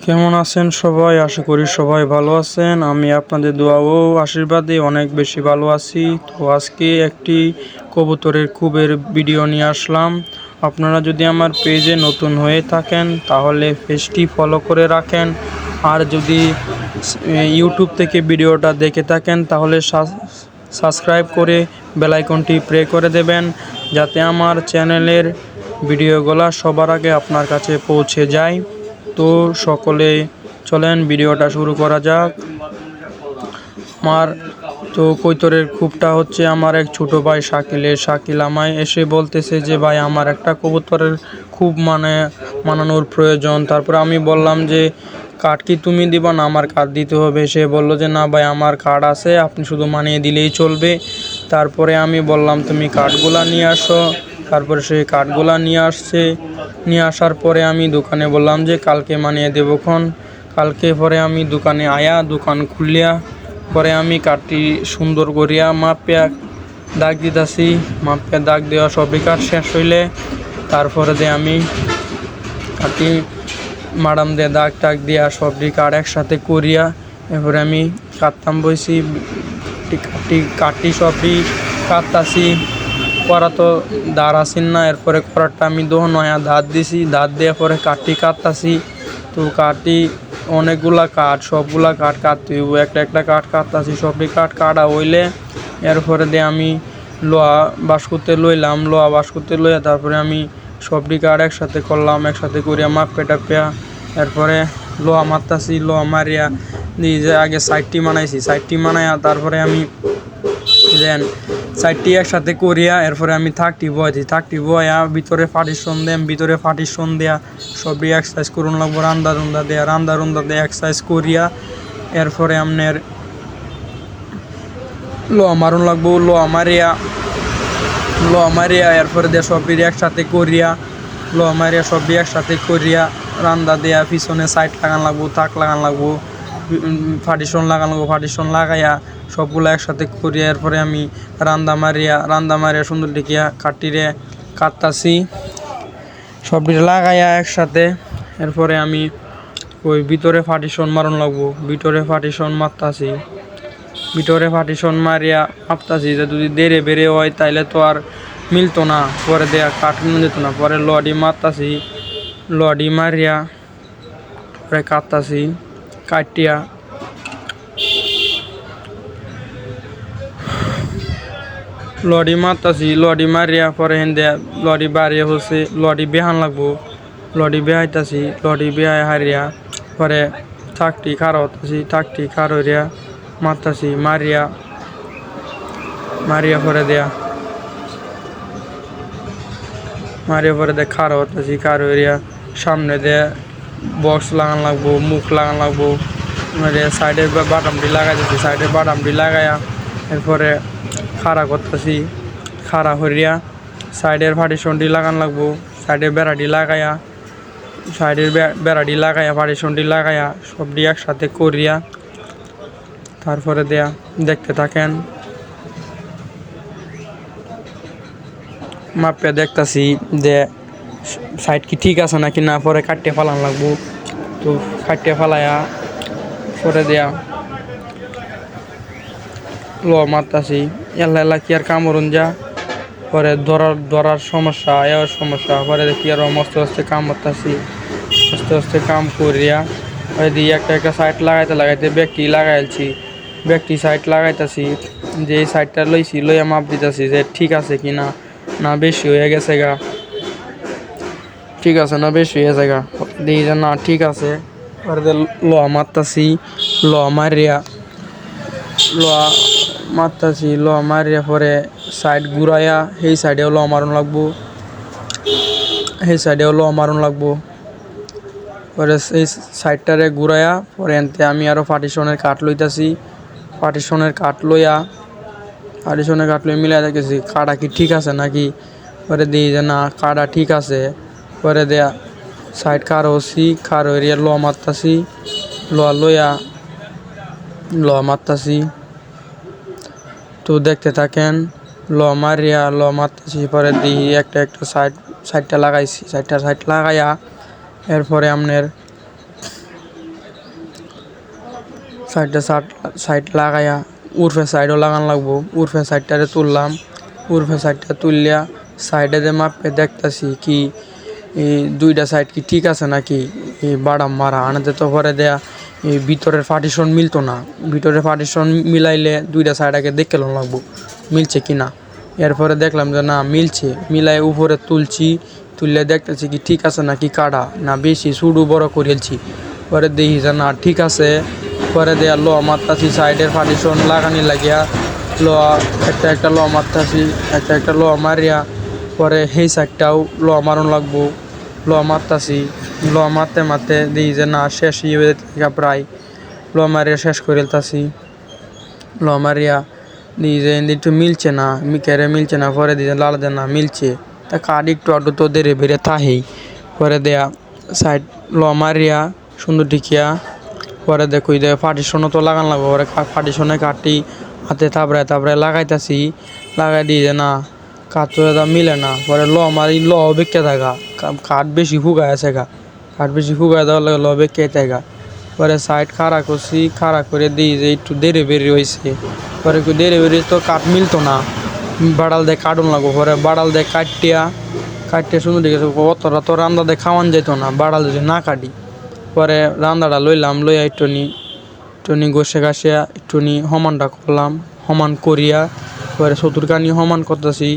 কেমন আছেন সবাই? আশা করি সবাই ভালো আছেন। আমি আপনাদের দোয়া ও আশীর্বাদে অনেক বেশি ভালো আছি। তো আজকে একটি কবুতরের খুবের ভিডিও নিয়ে আসলাম। আপনারা যদি আমার পেজে নতুন হয়ে থাকেন তাহলে পেজটি ফলো করে রাখেন। আর যদি ইউটিউব থেকে ভিডিওটা দেখে থাকেন তাহলে সাবস্ক্রাইব করে বেল আইকনটি প্রে করে দেবেন, যাতে আমার চ্যানেলের ভিডিওগুলো সবার আগে আপনার কাছে পৌঁছে যায়। তো সকলে চলেন ভিডিওটা শুরু করা যাক। আমার তো কৈতরের খুবটা হচ্ছে আমার এক ছোট ভাই শাকিল আমায় এসে বলতেছে যে ভাই আমার একটা কবুতরের খুব মানানোর প্রয়োজন। তারপর আমি বললাম যে কাঠ কি তুমি দিবা না আমার কাঠ দিতে হবে? সে বলল যে না ভাই আমার কাঠ আছে, আপনি শুধু মানিয়ে দিলেই চলবে। তারপরে আমি বললাম তুমি কাঠগুলা নিয়ে আসো। তারপরে সেই কাঠগুলা নিয়ে আসার পরে আমি দোকানে বললাম যে কালকে মানিয়ে দেবক্ষণ। কালকে পরে আমি দোকানে দোকান খুলিয়া পরে আমি কাঠটি সুন্দর করিয়া মাপিয়া দাগ দিতেছি। মাপিয়া দাগ দেওয়া সবই কাঠ শেষ হইলে তারপরে আমি কাঠটি মাডাম দিয়ে দাগ টাগ দিয়া সবটি কাঠ একসাথে করিয়া এরপরে আমি কাটতাম বইছি। কাঠটি সবটি কাটতাছি। করা তো দাঁড় আসেন না, এরপরে করারটা আমি নয়া দাঁত দিছি, দাঁত দেওয়ার পরে কাঠটি কাটতাছি। তো কাঠটি অনেকগুলা কাঠ, সবগুলা কাঠ কাটতে হইব। একটা কাঠ কাটতাছি, সবটি কাঠ কাটা হইলে এরপরে আমি লোহা বাস করতে লইয়া তারপরে আমি সবটি কাঠ একসাথে করলাম, একসাথে করিয়া মাপে টাপিয়া এরপরে লোহা মারতাছি। লোহা মারিয়া দিয়ে যে আগে সাইডটি মানাইয়া তারপরে আমি সাইডটি একসাথে করিয়া এরপরে আমি থাকটি বয়া ভিতরে পার্টিশন দেয়া সবই এক্সারসাইজ করুন লাগবো। রান্দা রুন্দা দেয়া এক্সারসাইজ করিয়া এরপরে আপনার লোহা মারুন লাগবো। লোহা মারিয়া এরপরে সবই একসাথে করিয়া রান্দা দেয়া পিছনে সাইড লাগান লাগবো, তাক লাগান লাগবো, পার্টিশন লাগাইয়া সবগুলো একসাথে করিয়া এরপরে আমি রান্দা মারিয়া সুন্দর দেখিয়া কাঠিরে কাটতাছি সবটি লাগাইয়া একসাথে। এরপরে আমি ওই ভিতরে পার্টিশন মারুন লাগবো, ভিতরে পার্টিশন মারিয়া মাপতাছি যে যদি দেরে বেড়ে হয় তাইলে তো আর মিলতো না, পরে কাঠ মিল যেত না। পরে লডি মারিয়া পরে কাটতাছি। কাটিয়া লডি মারিয়া পরে লডি বাড়িয়ে হচ্ছে লডি বেহান লাগবো। লডি বেহাইতাছি, লডি বেহাই হারিয়া পরে থাকটি খার হইয়া মারতাছি। মারিয়া পরে খার হইয়া সামনে বক্স লাগান লাগবো, মুখ লাগান লাগবো। সাইডের বাটামটি লাগাইয়া এরপরে খাড়া করতেছি। খাড়া হইয়া সাইডের পার্টিশনটি লাগান লাগবো, সাইডের বেড়াটি লাগাইয়া পার্টিশনটি লাগাইয়া সবটি একসাথে করিয়া তারপরে দেখতে থাকেন। মাপে দেখতাছি যে সাইড কি ঠিক আছে নাকি না, পরে কাটতে ফালান লাগবো। তো কাটতে ফালাইয়া পরে লোহা মারতাছি। এল্লা কি আর কামড়ুন যা পরে ধরার সমস্যা পরে দেখি আর আস্তে কাম করতেছি। আস্তে কাম করিয়া ওই দিয়ে একটা সাইড লাগাইতে ব্যাগটি সাইড লাগাইতেছি। যে এই সাইডটা লইয়া মাপ দিতেছি যে ঠিক আছে কি না বেশি হয়ে গেছে গা, দেখি যে না ঠিক আছে। পরে লোহা মারিয়া পরে সাইড ঘুরাইয়া সেই সাইডেও লোহা মারুন লাগবো। পরে সেই সাইডটারে ঘুরাইয়া পরে এনতে আমি আরও পার্টিশনের কাঠ লইয়া মিলাই দেখেছি কাটা কি ঠিক আছে নাকি। পরে দিই যে না কাটা ঠিক আছে। পরে সাইড খার হইয়া লোহা মারতাছি। তো দেখতে থাকেন। লোহা মারতাছি পরে দিই একটা সাইডটা লাগাইছি। সাইড লাগাইয়া এরপরে আপনার সাইডে সাইড লাগাইয়া উর্ফে সাইডও লাগান লাগবো। উর্ফে সাইডটারে তুললাম, উর্ফে সাইডটা তুললিয়া সাইডে যে মাপে দেখতাছি কি এই দুইটা সাইড কি ঠিক আছে নাকি এই বাড়াম মারা আনাতে তো পরে দেয়া এই ভিতরের পার্টিশন মিলতো না। ভিতরের পার্টিশন মিলাইলে দুইটা সাইড আগে দেখে লোন লাগবো মিলছে কি না। এরপরে দেখলাম যে না মিলছে, মিলাই উপরে তুলছি, তুললে দেখতেছি কি ঠিক আছে নাকি কাটা না বেশি সুডু বড় করেছি। পরে দেখি যে না ঠিক আছে। পরে দেয়া ল মারতাছি সাইডের পার্টিশন লাগানি লাগিয়া ল একটা ল মারতাছি, একটা ল মারিয়া পরে সেই সাইডটাও ল মারণ লাগবো। ল মারতাছি, ল মারতে মারতে দেখি যে না শেষ ইয়ে প্রায় ল মারিয়া শেষ করে ফেলতাছি। ল মারিয়া দিই যে একটু মিলছে না, কেড়ে মিলছে না। পরে দিয়ে লাল দে না মিলছে, তা কাঠ একটু আড্ডু তো দেরে বেড়ে থাহেই। পরে দেয়া সাইড ল মারিয়া সুন্দর টিকিয়া পরে দেখো দে পার্টিশনও তো লাগান লাগবো। পরে পার্টিশনে কাটি হাতে তারপরে লাগাইতাছি, লাগাই দিয়ে যে না কাঠ তো দাদা মিলে না। পরে ল মারি ল বেঁকে থাকা, কাঠ বেশি ফুগায় আছে গা, কাঠ বেশি ফুগায় দেওয়ার লাগে ল বেঁকে থাকা। পরে সাইড খাড়া করছি, খাড়া করে দিই যে একটু দেরে বেরিয়ে হয়েছে। পরে একটু দেরে বেরিয়ে তো কাঠ মিলতো না, বাড়াল দিয়ে কাটুন লাগবো। পরে বাড়াল দিয়ে কাটিয়া সুন্দর দিকে অতটা তো রান্না দিয়ে খাওয়ান যেত না বাড়াল যদি না কাটি। পরে রান্নাটা লইলাম, লইয়া একটুনি গোসে গাছিয়া একটুনি সমানটা করলাম, সমান করিয়া পরে চতুর্কানি সমান করতেছি।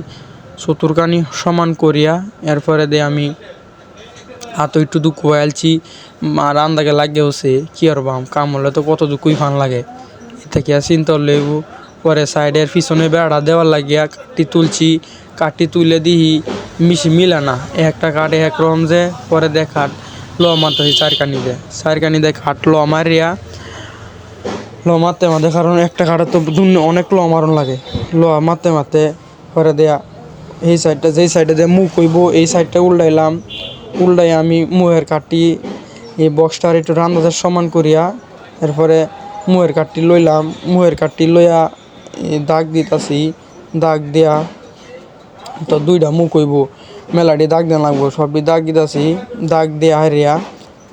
চতুর্কানি সমান করিয়া এরপরে দিয়ে আমি হাতও একটু দুঃখ আলছি, রান্দাকে লাগিয়ে হচ্ছে কি আর বাম কাম হলে তো কত দুঃখই ফান লাগে, এতে কি আর চিন্তা লেব। পরে সাইডের পিছনে বেড়া দেওয়ার লাগিয়া কাঠটি তুলছি, কাঠটি তুলে দিই মিশি মিলে না, একটা কাঠ একরকম যে। পরে দেখ কাঠ ল মারতেছি চারকানি দেয় কাঠ ল মারিয়া মারতে কারণ একটা কাঠের তো অনেক মারণ লাগে। মারতে পরে দেয়া এই সাইডটা যেই সাইডে দিয়ে মুখ হইব এই সাইডটা উল্টাই আমি মুহের কাঠটি এই বক্সটার একটু রান্দাদের সমান করিয়া এরপরে মুহের কাঠটি লইলাম, মুহের কাঠটি লইয়া দাগ দিতাছি। দাগ দেয়া তো দুইটা মুখ হইব, মেলাটি দাগ দেওয়া লাগবো, সবটি দাগ দিতাছি। দাগ দেয়া হারিয়া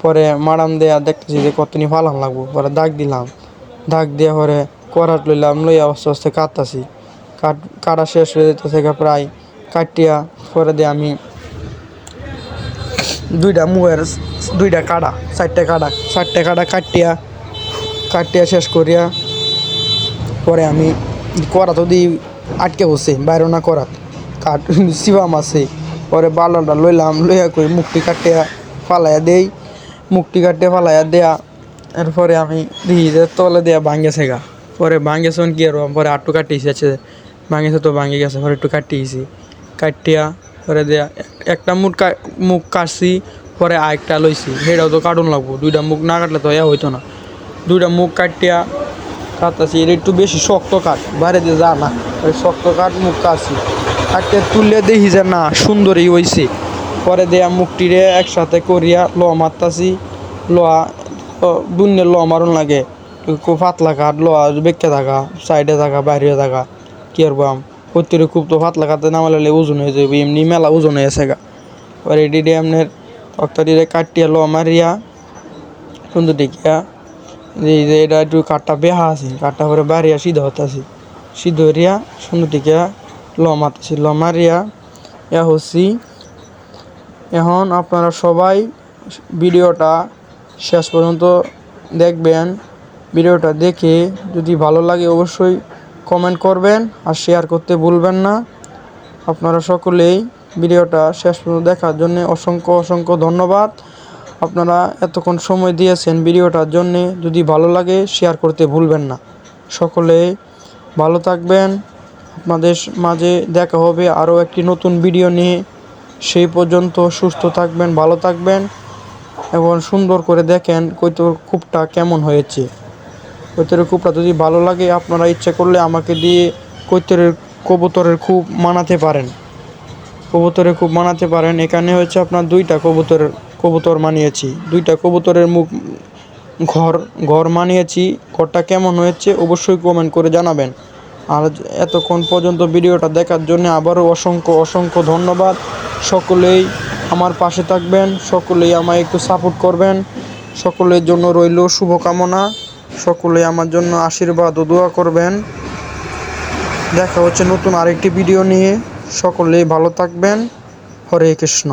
পরে মারাম দেয়া দেখতেছি যে কতনি ফালান লাগবো। পরে দাগ দিলাম, দাগ দেওয়া পরে করাট লইলাম, লইয়া আস্তে আস্তে কাটতাছি। কাটা শেষ হয়ে যেতেছে প্রায় কাটিয়া পরে দিয়ে আমি দুইটা মুহের দুইটা কাটা চারটে কাটা কাটিয়া শেষ করিয়া পরে আমি করাত দি আটকে বসে বাইরে না করাত কাঠ শিবাম আছে। পরে বালাটা লইলাম, লইয়া করি মুখটি কাটিয়া ফালাইয়া দেই, মুখটি কাটিয়া ফালাইয়া দেয়া এরপরে আমি দেখি যে তলে দেয়া ভাঙ্গেছে গা। পরে ভাঙ্গেছেন কি আর পরে আটটু কাটিয়েছি, আছে ভাঙ্গেছে তো ভাঙ্গে গেছে। পরে একটু কাটিয়েছি, কাটিয়া পরে দেয়া একটা মুখ কাটছি, পরে আরেকটা লইছি, সেটাও তো কাটুন লাগবো। দুইটা মুখ না কাটলে তো হইতো না। দুইটা মুখ কাটতাছি, এটা একটু বেশি শক্ত কাঠ, বাইরে দিয়ে যা না, শক্ত কাঠ মুখ কাটছি। কাটতে তুললে দেখি যে না সুন্দরই হয়েছে। পরে দেয়া মুখটিরে একসাথে করিয়া মারতাছি। দুনিয়া মারুন লাগে, খুব পাতলা কাঠ বেঁকে থাকা, সাইডে থাকা, বাইরে থাকা কি আর বাম প্রত্যেক খুব তো পাতলা কাটতে নামালে ওজন হয়ে যাবে, এমনি মেলা ওজন হয়েছে গা। পরে এটি আপনার তক্তাটিরে কাটিয়া মারিয়া সুন্দর দেখিয়া যে এটা একটু কাঠটা বেহা আছে, কাঠটা করে বাড়িয়া সিদ্ধ হতেছি, সিদ্ধ হইয়া সুন্দর দেখিয়া মারতেছি। মারিয়া হচ্ছি। এখন আপনারা সবাই ভিডিওটা শেষ পর্যন্ত দেখবেন। ভিডিওটা দেখে যদি ভালো লাগে অবশ্যই কমেন্ট করবেন আর শেয়ার করতে ভুলবেন না। আপনারা সকলেই ভিডিওটা শেষ পর্যন্ত দেখার জন্য অসংখ্য ধন্যবাদ। আপনারা এতক্ষণ সময় দিয়েছেন ভিডিওটার জন্যে। যদি ভালো লাগে শেয়ার করতে ভুলবেন না। সকলেই ভালো থাকবেন। আপনাদের মাঝে দেখা হবে আরও একটি নতুন ভিডিও নিয়ে। সেই পর্যন্ত সুস্থ থাকবেন, ভালো থাকবেন এবং সুন্দর করে দেখেন কৈতর কূপটা কেমন হয়েছে। কৈতরের কূপটা যদি ভালো লাগে আপনারা ইচ্ছা করলে আমাকে দিয়ে কবুতরের কূপ বানাতে পারেন। এখানে হচ্ছে আপনার দুইটা কবুতর মানিয়েছি, দুইটা কবুতরের মুখ ঘর মানিয়েছি। ঘরটা কেমন হয়েছে অবশ্যই কমেন্ট করে জানাবেন। আর এতক্ষণ পর্যন্ত ভিডিওটা দেখার জন্য আবারও অসংখ্য ধন্যবাদ। সকলেই আমার পাশে থাকবেন, সকলেই আমায় একটু সাপোর্ট করবেন। সকলের জন্য রইল শুভকামনা। সকলে আমার জন্য আশীর্বাদ ও দোয়া করবেন। দেখা হচ্ছে নতুন আরেকটি ভিডিও নিয়ে। সকলেই ভালো থাকবেন। হরে কৃষ্ণ।